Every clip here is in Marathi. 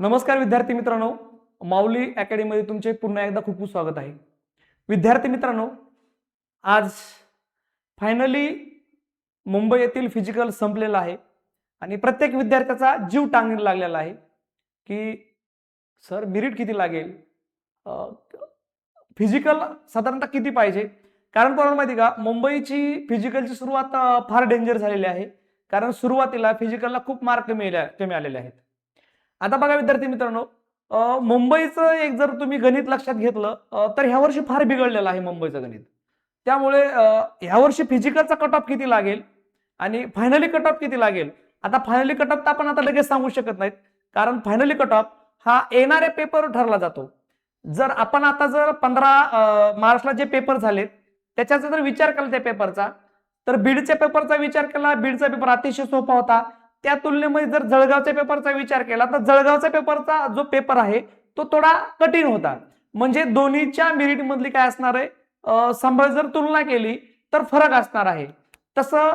नमस्कार विद्यार्थी मित्रांनो, माऊली अकॅडमीमध्ये तुमचे पुन्हा एकदा खूप खूप स्वागत आहे. विद्यार्थी मित्रांनो, आज फायनली मुंबई येथील फिजिकल संपलेला आहे आणि प्रत्येक विद्यार्थ्याचा जीव टांगणीला लागलेला आहे की सर मेरिट किती लागेल, फिजिकल साधारणतः किती पाहिजे. कारण कोणाला माहिती का, मुंबईची फिजिकलची सुरुवात फार डेंजर झालेली आहे. कारण सुरुवातीला फिजिकलला खूप मार्क कमी आलेले आहेत. आता बघा विद्यार्थी मित्रांनो, मुंबईचं एक जर तुम्ही गणित लक्षात घेतलं तर ह्या वर्षी फार बिघडलेलं आहे मुंबईचं गणित. त्यामुळे ह्या वर्षी फिजिकलचा कट ऑफ किती लागेल आणि फायनली कट ऑफ किती लागेल. आता फायनली कट ऑफ तर आपण आता लगेच सांगू शकत नाहीत, कारण फायनली कट ऑफ हा येणाऱ्या पेपरवर ठरला जातो. जर आपण आता जर 15 मार्चला जे पेपर झालेत त्याच्याचा जर विचार केला त्या पेपरचा, तर बीडच्या पेपरचा विचार केला, बीडचा पेपर अतिशय सोपा होता. त्या तुलनेमध्ये जर जळगावच्या पेपरचा विचार केला तर जळगावच्या पेपरचा जो पेपर आहे तो थोडा कठीण होता. म्हणजे दोन्हीच्या मेरिट मधली काय असणार आहे, संभाव्य जर तुलना केली तर फरक असणार आहे. तसं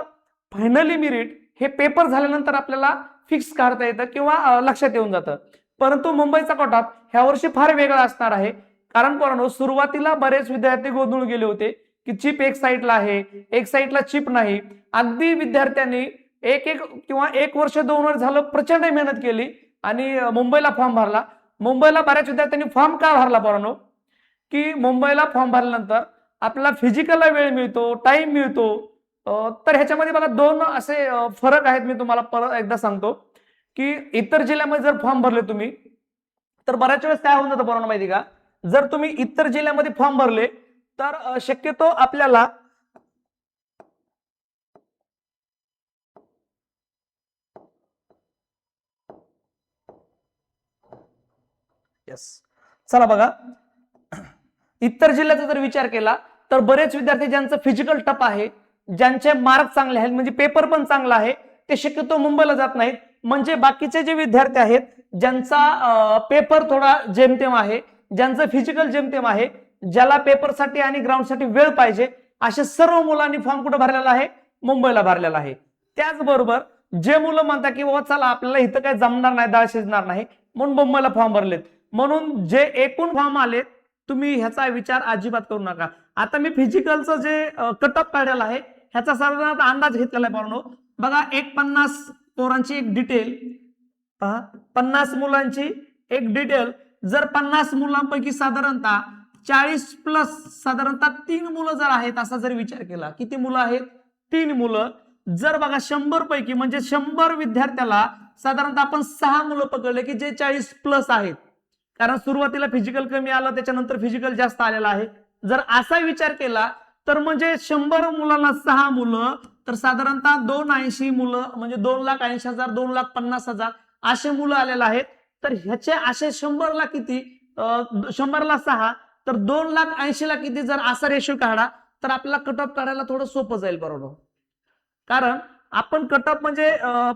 फायनली मेरिट हे पेपर झाल्यानंतर आपल्याला फिक्स काढता येतं किंवा लक्षात येऊन जातं. परंतु मुंबईचा कट ऑफ ह्या वर्षी फार वेगळा असणार आहे. कारण पोरांनो, सुरुवातीला बरेच विद्यार्थी गोंधळून गेले होते की चिप एक साईडला आहे, एक साईडला चिप नाही. अगदी विद्यार्थ्यांनी एक किंवा 1 वर्ष 2 वर्ष झालं प्रचंड मेहनत केली आणि मुंबईला फॉर्म भरला. मुंबईला बऱ्याच विद्यार्थ्यांनी फॉर्म का भरला पोरांनो, की मुंबईला फॉर्म भरल्यानंतर आपल्याला फिजिकलला वेळ मिळतो, टाइम मिळतो. तर ह्याच्यामध्ये बघा दोन असे फरक आहेत. मी तुम्हाला परत एकदा सांगतो की इतर जिल्ह्यामध्ये जर फॉर्म भरले तुम्ही, तर बऱ्याच वेळेस काय होऊन जातं पोरांनो माहिती का, जर तुम्ही इतर जिल्ह्यामध्ये फॉर्म भरले तर शक्यतो आपल्याला चला बघा, इतर जिल्ह्याचा जर विचार केला तर बरेच विद्यार्थी ज्यांचं फिजिकल टफ आहे, ज्यांचे मार्क चांगले आहेत, म्हणजे पेपर पण चांगला आहे, ते शक्यतो मुंबईला जात नाहीत. म्हणजे बाकीचे जे विद्यार्थी आहेत ज्यांचा पेपर थोडा जेमतेम आहे, ज्यांचं फिजिकल जेमतेम आहे, ज्याला पेपरसाठी आणि ग्राउंडसाठी वेळ पाहिजे, अशा सर्व मुलांनी फॉर्म कुठे भरलेला आहे, मुंबईला भरलेला आहे. त्याचबरोबर जे मुलं म्हणतात की बाबा चला आपल्याला इथं काही जमणार नाही, डाळ शिजणार नाही, म्हणून मुंबईला फॉर्म भरलेत, म्हणून जे एकूण फॉर्म आलेत तुम्ही ह्याचा विचार अजिबात करू नका. आता मी फिजिकलचं जे कट ऑफ काढलेला आहे ह्याचा साधारण अंदाज घेतलेला आहे पोरांनो. बघा, 50 पोरांची एक डिटेल पहा, 50 मुलांची एक डिटेल. जर 50 मुलांपैकी साधारणतः 40 प्लस साधारणतः 3 मुलं जर आहेत असा जर विचार केला, किती मुलं आहेत, 3 मुलं. जर बघा 100 पैकी म्हणजे 100 विद्यार्थ्याला साधारणतः आपण 6 मुलं पकडले की जे 40 प्लस आहेत. कारण सुरुवातीला फिजिकल कमी आलं, त्याच्यानंतर फिजिकल जास्त आलेलं आहे. जर असा विचार केला तर म्हणजे 100 मुलांना 6 मुलं, तर साधारणतः 280 मुलं, म्हणजे 2,80,000 2,50,000 असे मुलं आलेले आहेत. तर ह्याचे असे 100 ला किती, 100 ला 6 तर 2,80,000 ला किती. जर असा रेशो काढा तर आपल्याला कट ऑफ काढायला थोडं सोपं जाईल बरोबर. कारण आपण कट ऑफ म्हणजे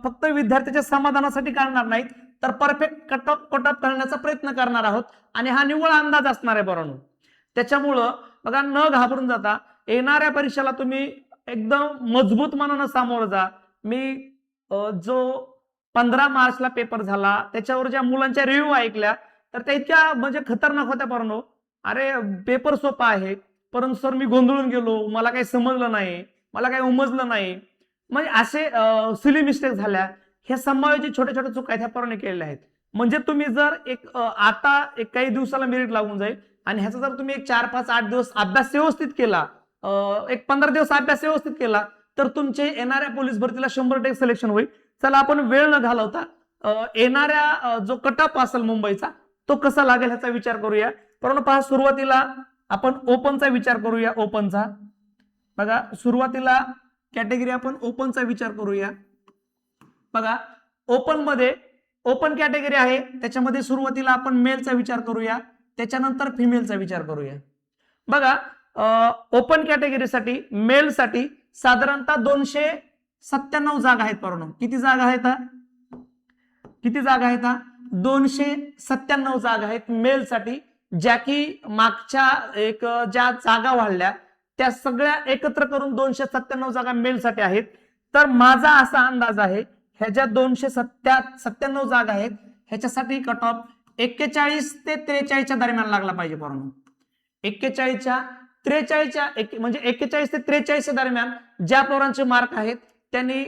फक्त विद्यार्थ्याच्या समाधानासाठी काढणार नाहीत, तर परफेक्ट कट ऑफ करण्याचा प्रयत्न करणार आहोत आणि हा निव्वळ अंदाज असणार आहे बरोबर. त्याच्यामुळं बघा, न घाबरून जाता येणाऱ्या परीक्षेला तुम्ही एकदम मजबूत मनानं सामोरं जा. मी जो 15 मार्चला पेपर झाला त्याच्यावर ज्या मुलांच्या रिव्ह्यू ऐकल्या तर त्या इतक्या म्हणजे खतरनाक होत्या पोरांनो. अरे पेपर सोपा आहे, परंतु सर मी गोंधळून गेलो, मला काही समजलं नाही, मला काही उमजलं नाही, म्हणजे असे सिली मिस्टेक झाल्या. ह्या संभाव्य छोट्या छोट्या चुका आहेत ह्या पोरांनी केलेल्या आहेत. म्हणजे तुम्ही जर आता काही दिवसाला मेरिट लागून जाईल आणि ह्याचा जर तुम्ही 4, 5, 8 दिवस अभ्यास व्यवस्थित केला, 15 दिवस अभ्यास व्यवस्थित केला, तर तुमचे येणाऱ्या पोलीस भरतीला 100% सिलेक्शन होईल. चला आपण वेळ न घालवता येणाऱ्या जो कट ऑफ असेल मुंबईचा तो कसा लागेल ह्याचा विचार करूया. परंतु पहा, सुरुवातीला आपण ओपनचा विचार करूया. ओपनचा बघा, सुरुवातीला कॅटेगरी आपण ओपनचा विचार करूया. बघा, ओपन मध्ये ओपन कॅटेगरी आहे, त्याच्यामध्ये सुरुवातीला आपण मेलचा विचार करूया, त्याच्यानंतर फिमेलचा विचार करूया. बघा, ओपन कॅटेगरीसाठी मेलसाठी साधारणतः 297 जागा आहेत पोरांनो. किती जागा आहेत, किती जागा आहेत, 297 जागा आहेत मेलसाठी. ज्या की मागच्या ज्या जागा वाढल्या त्या सगळ्या एकत्र करून 297 जागा मेलसाठी आहेत. तर माझा असा अंदाज आहे ह्या ज्या 297 जागा आहेत ह्याच्यासाठी कट ऑफ 41 ते 43 दरम्यान लागला पाहिजे पोरांनो. 41 43 म्हणजे 41 ते 43 दरम्यान ज्या पोरांचे मार्क आहेत त्यांनी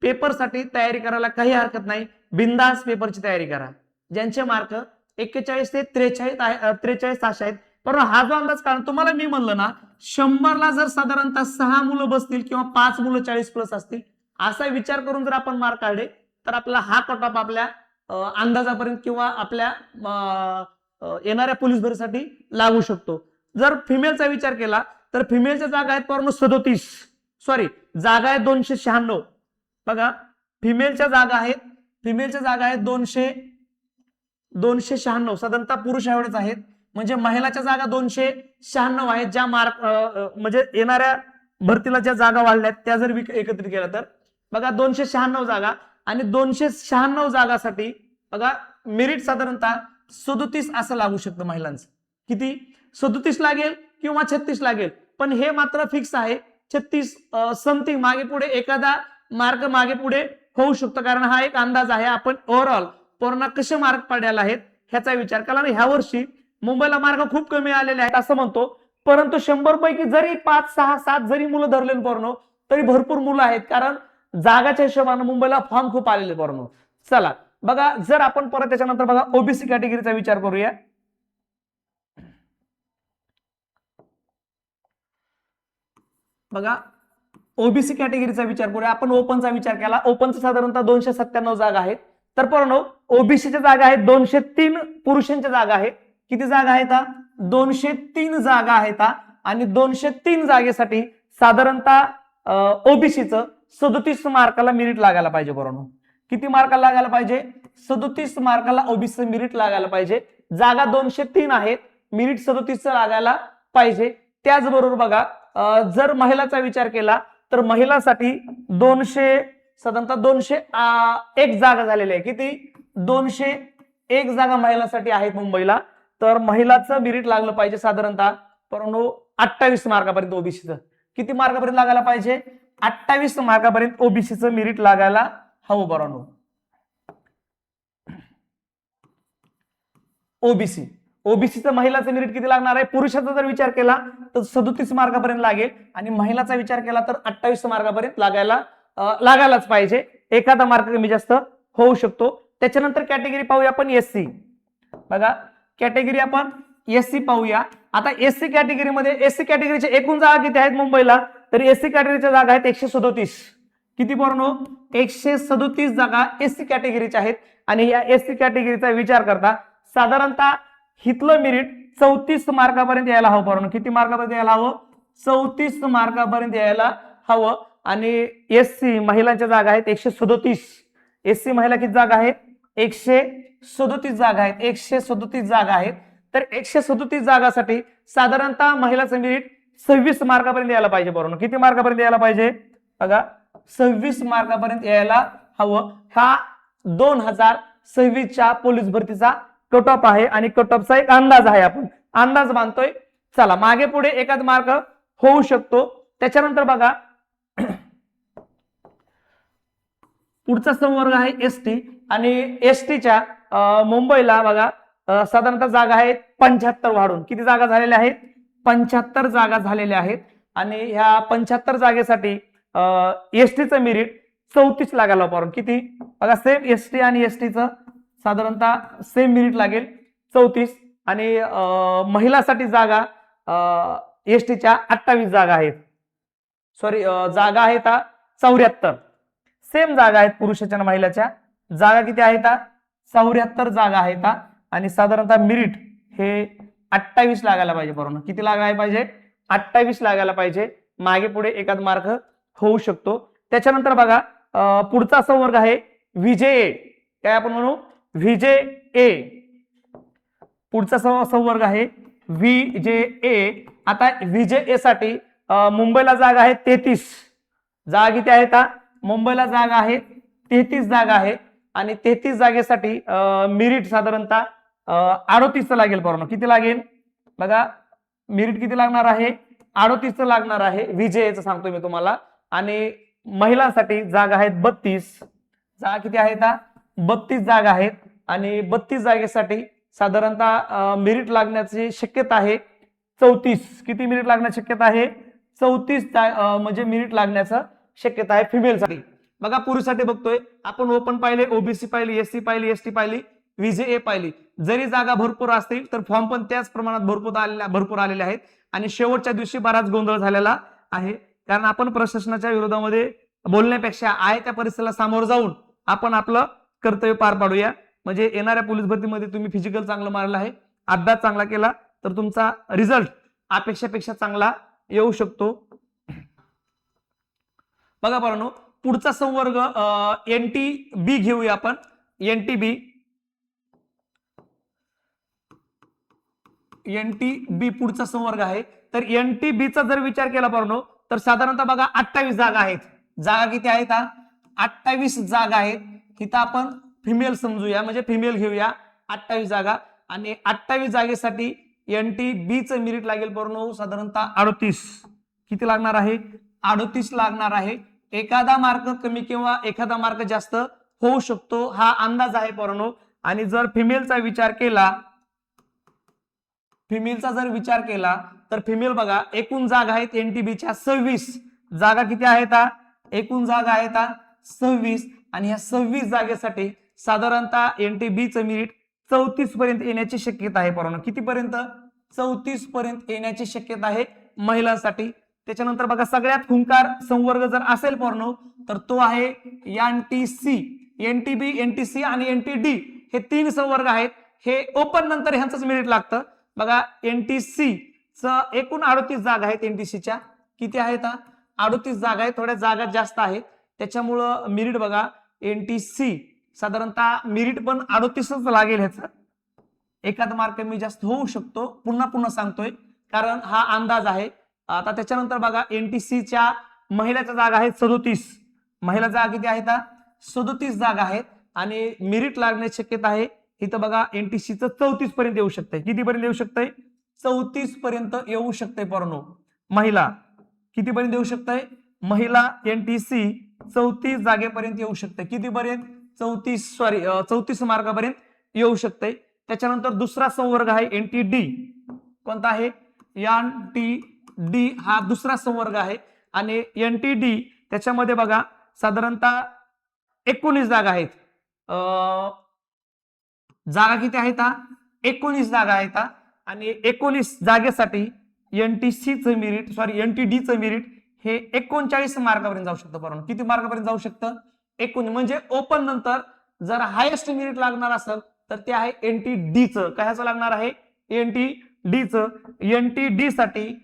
पेपरसाठी तयारी करायला काही हरकत नाही. बिंदास पेपरची तयारी करा. ज्यांचे मार्क 41 ते 43 असे आहेत. पण हा जो अंदाज काढून तुम्हाला मी म्हणलं ना, 100ला जर साधारणतः 6 मुलं बसतील किंवा 5 मुलं 40+ असतील असा विचार करून जर आपण मार्क काढले तर आपला हा कट ऑफ आपल्या अंदाजापर्यंत किंवा आपल्या येणाऱ्या पोलीस भरतीसाठी लागू शकतो. जर फिमेलचा विचार केला तर फिमेलच्या जागा आहेत पूर्ण 37, जागा आहेत 296. बघा फिमेलच्या जागा आहेत 296, साधारणतः पुरुष एवढेच आहेत. म्हणजे महिलाच्या जागा 296 आहेत. ज्या मार्क म्हणजे येणाऱ्या भरतीला ज्या जागा वाढल्यात त्या जर एकत्रित केल्या तर बघा 296 जागा आणि 296 जागासाठी बघा मेरिट साधारणतः 37 असं लागू शकतं महिलांचं. किती 37 लागेल किंवा 36 लागेल, पण हे मात्र फिक्स आहे 36 समथिंग. मागे पुढे एखादा मार्क मागे पुढे होऊ शकतो, कारण हा एक अंदाज आहे. आपण ओव्हरऑल पूर्ण कसे मार्क पडलेले आहेत ह्याचा विचार केला. ह्या वर्षी मुंबईला मार्क खूप कमी आलेले आहेत असं म्हणतो, परंतु 100 पैकी जरी 5 6 7 जरी मुलं धरले पोरणो तरी भरपूर मुलं आहेत, कारण जागाच्या हिशोबाने मुंबईला फॉर्म खूप आलेले पोरणो. चला बघा, जर आपण परत त्याच्यानंतर बघा ओबीसी कॅटेगरीचा विचार करूया. बघा ओबीसी कॅटेगरीचा विचार करूया. आपण ओपनचा विचार केला. ओपनचा साधारणतः 297 जागा आहेत. तर पोरांनो ओबीसीच्या जागा आहेत 203, पुरुषांच्या जागा आहेत किती जागा आहेत 203 जागा आहेत. आणि 203 जागेसाठी साधारणतः ओबीसीचं 37 मार्काला मेरिट लागायला पाहिजे. पोरांनो किती मार्काला लागायला पाहिजे 37 मार्काला ओबीसी मेरिट लागायला पाहिजे. जागा 203 आहेत, मेरिट 37 लागायला पाहिजे. त्याचबरोबर बघा जर महिलाचा विचार केला तर महिलांसाठी 201 जागा झालेल्या आहे. किती 201 जागा महिलांसाठी आहेत मुंबईला. तर महिलाचं मेरिट लागलं पाहिजे साधारणतः परंतु 28 मार्कापर्यंत ओबीसीचं. किती मार्कापर्यंत लागायला पाहिजे 28 मार्कापर्यंत ओबीसीचं मेरिट लागायला हवं. बरोबर ओबीसीचं महिलाचं मेरिट किती लागणार आहे, पुरुषाचा जर विचार केला तर 37 मार्कापर्यंत लागेल आणि महिलाचा विचार केला तर 28 मार्कापर्यंत लागायलाच पाहिजे. एखादा मार्क कमी जास्त होऊ शकतो. त्याच्यानंतर कॅटेगरी पाहूया आपण एससी. बघा कॅटेगरी आपण एससी पाहूया. आता एससी कॅटेगरीच्या एकूण जागा किती आहेत मुंबईला, तर एससी कॅटेगरीच्या जागा आहेत 137. किती पोरांनो 137 जागा एससी कॅटेगरीच्या आहेत. आणि या एससी कॅटेगरीचा विचार करता साधारणतः हितलं मेरिट 34 मार्कापर्यंत यायला हवं. पोरांनो किती मार्कापर्यंत यायला हवं 34 मार्कापर्यंत यायला हवं. आणि एससी महिलांच्या जागा आहेत 137. एससी महिला किती जागा आहेत 137 जागा आहेत. 137 जागा आहेत. तर 137 जागासाठी साधारणतः महिलाचं मेरिट 26 मार्कापर्यंत यायला पाहिजे. बरोबर किती मार्कापर्यंत यायला पाहिजे बघा 26 मार्कापर्यंत यायला हवं. हा 2026च्या पोलीस भरतीचा कट ऑफ आहे आणि कट ऑफचा एक अंदाज आहे. आपण अंदाज मानतोय. चला मागे पुढे एखाद मार्क होऊ शकतो. त्याच्यानंतर बघा पुढचा संवर्ग आहे एसटी. आणि एसटीच्या मुंबईला बघा साधारणतः जागा आहेत 75 वाढून किती जागा झालेल्या आहेत 75 जागा झालेल्या आहेत. आणि ह्या 75 जागेसाठी एसटीचं मेरिट 34 लागायला पाहिजे. किती बघा सेम एसटी आणि एसटीचं साधारणतः सेम मेरिट लागेल 34. आणि महिलांसाठी जागा एसटीच्या 28 जागा आहेत. जागा आहेत 74. सेम जागा आहेत पुरुषाच्या आणि महिलाच्या. जागा किती आहेत 74 जागा आहेत. आणि साधारणतः मेरिट हे 28 लागायला पाहिजे. बरोबर किती लागायला पाहिजे 28 लागायला पाहिजे. मागे पुढे एखाद मार्क होऊ शकतो. त्याच्यानंतर बघा पुढचा संवर्ग आहे व्हीजेए. काय आपण म्हणू व्हीजेए. पुढचा संवर्ग आहे व्हीजेए. आता व्हीजेए साठी मुंबईला जागा आहे 33. जागा किती आहेत मुंबईला जागा आहेत 33 जागा आहेत. आणि 33 जागेसाठी मेरिट साधारणतः 38 लागेल. बरोबर किती लागेल बघा मेरिट किती लागणार आहे 38 लागणार आहे. व्हीजेएचं सांगतो मी तुम्हाला. आणि महिलांसाठी जागा आहेत 32. जागा किती आहेत 32 जागा आहेत. आणि 32 जागेसाठी साधारणतः मेरिट लागण्याची शक्यता आहे 34. किती मेरिट लागण्याची शक्यता आहे? 34 म्हणजे मेरिट लागण्याचं शक्यता आहे फिमेलसाठी. बघा पुरुषसाठी बघतोय आपण ओपन पाहिले, ओबीसी पाहिली, एससी पाहिली, एसटी पाहिली, व्हीजेए पाहिली. जरी जागा भरपूर असतील तर फॉर्म पण त्याच प्रमाणात भरपूर आलेले आहेत आणि शेवटच्या दिवशी बराच गोंधळ झालेला आहे. कारण आपण प्रशासनाच्या विरोधामध्ये बोलण्यापेक्षा आहे त्या परिस्थितीला सामोरं जाऊन आपण आपलं कर्तव्य पार पाडूया. म्हणजे येणाऱ्या पोलीस भरतीमध्ये तुम्ही फिजिकल चांगलं मारलं आहे, अभ्यास चांगला केला तर तुमचा रिझल्ट अपेक्षापेक्षा चांगला येऊ शकतो. बघा पाहून पुढचा संवर्ग NTB घेऊया आपण. NTB पुढचा संवर्ग आहे. तर NTB चा जर विचार केला पाहून तर साधारणतः बघा 28 जागा आहेत. जागा किती आहेत? 28 जागा आहेत. इथं आपण फिमेल समजूया, म्हणजे फिमेल घेऊया. 28 जागा आणि 28 जागेसाठी NTB चं मेरिट लागेल पाहून साधारणतः 38. किती लागणार आहे? 38 लागणार आहे. एखादा मार्क कमी किंवा एखादा मार्क जास्त होऊ शकतो हा अंदाज आहे पाहून. आणि जर फिमेलचा विचार केला तर फिमेल बघा एकूण जागा आहेत NTBच्या 26 जागा. किती आहेत? एकूण जागा आहेत 26 आणि ह्या 26 जागेसाठी साधारणतः NTBचं मेरिट 34 पर्यंत येण्याची शक्यता आहे पाहून. किती पर्यंत? 34 पर्यंत येण्याची शक्यता आहे महिलांसाठी. त्याच्यानंतर बघा सगळ्यात खुंकार संवर्ग जर असेल पाहून तर तो आहे NTC. NTB, NTC आणि NTD हे 3 संवर्ग आहेत. हे ओपन नंतर ह्यांचंच मेरिट लागतं. बघा NTC च एकूण 38 जागा आहेत. NTCच्या किती आहेत? 38 जागा आहेत. थोड्या जागा जास्त आहेत त्याच्यामुळं मेरिट बघा NTC साधारणतः मेरिट पण 38च लागेल. ह्याचं एखाद मार्क कमी जास्त होऊ शकतो. पुन्हा सांगतोय कारण हा अंदाज आहे. आता त्याच्यानंतर बघा NTCच्या महिलाच्या जागा आहेत 37. महिला जागा किती आहेत? 37 जागा आहेत आणि मेरिट लागण्याची शक्यता आहे इथं बघा NTCचं 34 पर्यंत येऊ शकते. किती पर्यंत येऊ शकते? 34 पर्यंत येऊ शकते पाहून. महिला किती पर्यंत येऊ शकते? महिला NTC 34 जागेपर्यंत येऊ शकते. किती पर्यंत? 34 मार्कापर्यंत येऊ शकते. त्याच्यानंतर दुसरा संवर्ग आहे NTD. कोणता आहे? NTD हा दुसरा संवर्ग आहे आणि NTD त्याच्यामध्ये बघा साधारणतः 19 जागा आहेत. जागा किती आहेत? 19 जागा आहेत आणि 19 जागेसाठी NTDचं मेरिट हे 39 मार्कापर्यंत जाऊ शकतं पाहून. किती मार्कापर्यंत जाऊ शकतं? 19. म्हणजे ओपन नंतर जर हायेस्ट मेरिट लागणार असेल तर ते आहे NTDचं. कशाचं लागणार आहे? NTDचं. NTD साठी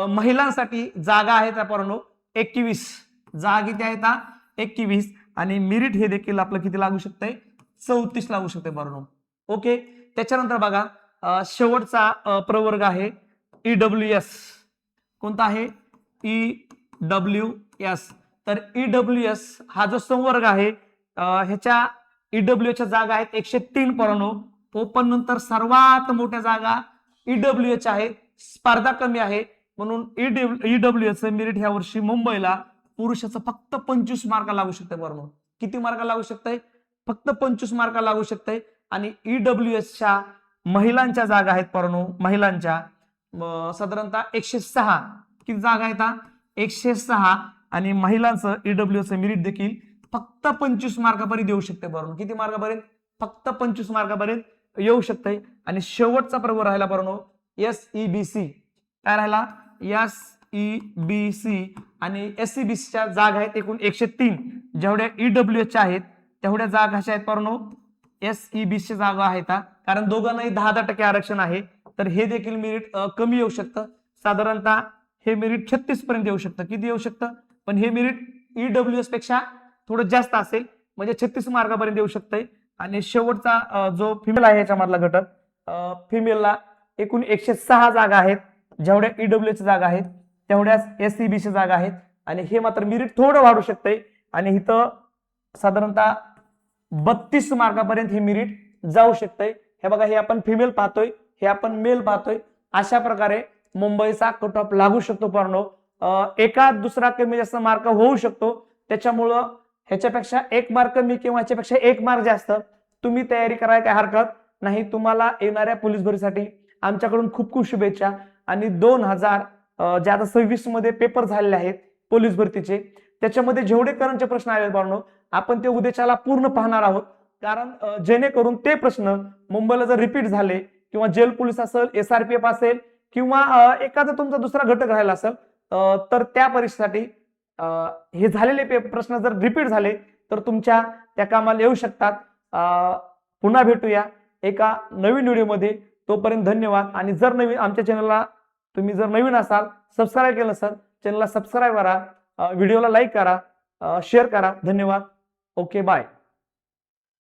महिलांसाठी जागा आहेत पाहून 21. जागा किती आहेत? 21 आणि मेरिट हे देखील आपलं किती लागू शकतंय? 34 लागू शकते पाहून. ओके. त्याच्यानंतर बघा शेवटचा प्रवर्ग आहे EWS. कोणता आहे? EWS. तर EWS हा जो संवर्ग आहे ह्याच्या EWS च्या जागा आहेत 103 पाहून. ओपन नंतर सर्वात मोठ्या जागा EWS आहेत. स्पर्धा कमी आहे म्हणून EWS मेरिट ह्या वर्षी मुंबईला पुरुषाचं फक्त 25 मार्क लागू शकते पाहून. किती मार्क लागू शकते? फक्त 25 मार्क लागू शकते. आणि EWSच्या महिलांच्या जागा आहेत पाहून. महिलांच्या साधारणतः 106. किती जागा आहेत? 106 आणि महिलांचं EWS मेरिट देखील फक्त 25 मार्कापर्यंत येऊ शकते पाहून. किती मार्कापर्यंत? फक्त 25 मार्कापर्यंत येऊ शकते. आणि शेवटचा प्रवर्ग राहिला पाहून SEBC. काय राहिला? SEBC आणि SCBCच्या जागा आहेत एकूण 103. जेवढ्या EWSच्या आहेत तेवढ्या जागा कशा आहेत पाहून? SEBC जागा आहेत. कारण दोघांनाही 10% आरक्षण आहे तर हे देखील मेरिट कमी येऊ शकतं. साधारणतः हे मेरिट 36 पर्यंत येऊ शकतं. किती येऊ शकतं? पण हे मेरिट EWS पेक्षा थोडं जास्त असेल म्हणजे 36 मार्कापर्यंत येऊ शकते. आणि शेवटचा जो फिमेल आहे याच्यामधला घटक फिमेलला एकूण 106 जागा आहेत. जेवढ्या EWS जागा आहेत तेवढ्याच SCBC जागा आहेत आणि हे मात्र मेरिट थोडं वाढू शकते आणि इथं साधारणतः 32 मार्कापर्यंत हे मेरिट जाऊ शकते. हे बघा, हे आपण फिमेल पाहतोय, हे आपण मेल पाहतोय. अशा प्रकारे मुंबईचा कट ऑफ लागू शकतो पाहून. एका दुसरा कमी जास्त मार्क होऊ शकतो. त्याच्यामुळं ह्याच्यापेक्षा 1 मार्क कमी किंवा ह्याच्यापेक्षा 1 मार्क जास्त तुम्ही तयारी करायला काय हरकत नाही. तुम्हाला येणाऱ्या पोलीस भरतीसाठी आमच्याकडून खूप खूप शुभेच्छा. आणि 2000 जे आता 26 मध्ये पेपर झालेले आहेत पोलीस भरतीचे, त्याच्यामध्ये जेवढे करंटचे प्रश्न आले बाळांनो, आपण ते उद्याच्याला पूर्ण पाहणार आहोत. कारण जेणेकरून ते प्रश्न मुंबईला जर रिपीट झाले किंवा जेल पोलीस असेल, SRPF असेल किंवा एखादा तुमचा दुसरा घटक राहिला असेल, तर त्या परीक्षेसाठी हे झालेले प्रश्न जर रिपीट झाले तर तुमच्या त्या कामाला येऊ शकतात. पुन्हा भेटूया एका नवीन व्हिडिओमध्ये. तोपर्यंत धन्यवाद. आणि जर नवीन आमच्या चॅनलला तुम्ही जर नवीन असाल, सबस्क्राईब केलं असाल, चॅनलला सबस्क्राईब करा, व्हिडिओला लाईक करा, शेअर करा. धन्यवाद. Okay, bye.